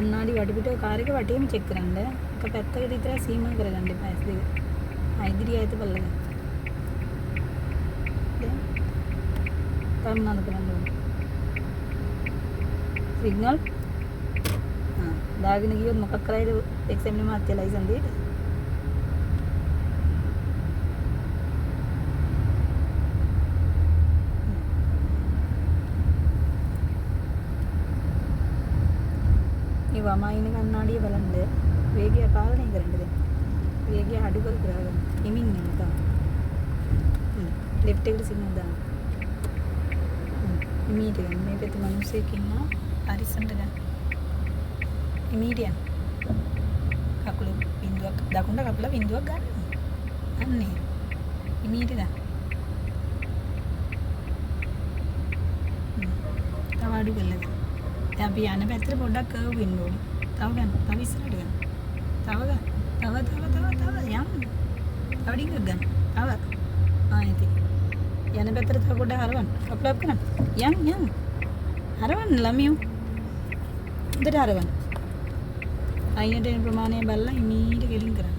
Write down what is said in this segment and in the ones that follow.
කන්නාඩි වටපිට කාර් එක වටේම චෙක් කරන්න. එක පැත්තකට විතර සීමා කරගන්න එපා ඇස් දෙක. ඉදිරිය ඇත බලන්න. දැන් මොනවද කරන්න ඕනේ? සිග්නල් දාගෙන ගියොත් මොකක් කරයිද එක්සැම්නේ මාත්‍ය ලයිසන් දෙයට. මේ වමයින කන්නාඩිය බලන්න වේගය පාලනය කරන්න දැන්. වේගය අඩු කර ගන්න. හිමින් යන්න තා. ලෙෆ්ට් එකට සිග්නල් දාන්න. ඉමීඩියට් ගන්න. මේ පැත්තේ මිනිස්සෙක් ඉන්නවා. හරිසන්ට ගන්න. ඉමීඩියට්. කකුල බින්දුවක් දකුණට කපලා බින්දුවක් ගන්න. අන්නේ. ඉමීඩියට් ගන්න. තව අඩු කරලා ගන්න. දැන් අපි යන පැත්තට පොඩ්ඩක් කර්ව් වෙන්න ඕනේ. තව ගන්න. තව ඉස්සරහට ගන්න. තව ගන්න. තව යන්න. තව ටිකක් ගන්න. තව. ආයෙත්. යන පැත්තට තව පොඩ්ඩක් හරවන්න. අප්ලොප් කරන්න. යන්. හරවන්න ළමියෝ. හොඳට හරවන්න. අයිනට එන ප්‍රමාණය බලලා ඉමීට ගෙලින් කරන්න.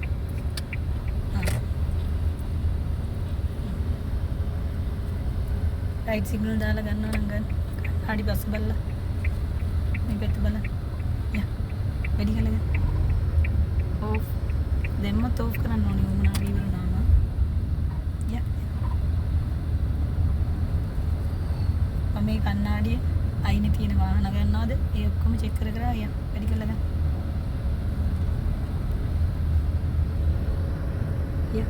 රයිට් සිග්නල් දාලා ගන්නවා නම් ගන්න. හරි බස් බලලා. මේ පැත්ත බලන්න. යා. වැඩි කළා ගන්න. ඕෆ්. දැම්මත් ඕෆ් කරන්න ඕනේ වුණා ඉවරනාම. යා. මම මේ කන්නාඩිය අයිනේ තියෙන වාහන ගන්නවද? ඒ ඔක්කොම චෙක් කර යා. වැඩි කළා ගන්න. යා.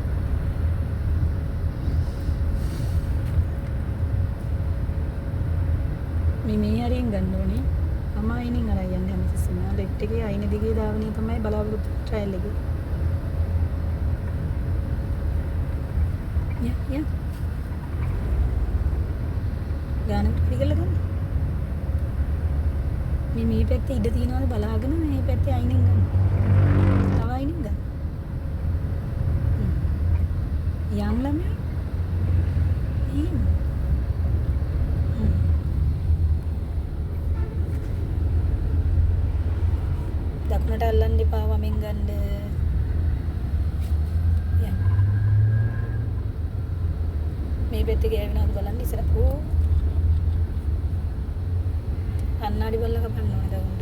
මේ හරියෙන් ගන්න ඕනේ. මම අයිනෙන් අරන් යන්නේ හැමතිස්සෙම. ලෙෆ්ට් එකේ අයින දිගේ දාවනේ තමයි බලාපොරොත්තු ට්‍රයල් එකේ. යා. ගානකට පිළිගල ගන්න. මේ පැත්තේ ඉඩ තියනවාද බලාගෙන මේ පැත්තේ අයිනෙන් ගන්න. තව අයිනෙන් ගන්න. යම් ළමයි. දකුණට අල්ලන්න එපා වමෙන් ගන්න. යා. මේ පැත්තේ ගෑවෙනවද බලන්න ඉස්සර. කන්නාඩි බලලා කපන්න ඕනේ දවුන්ට.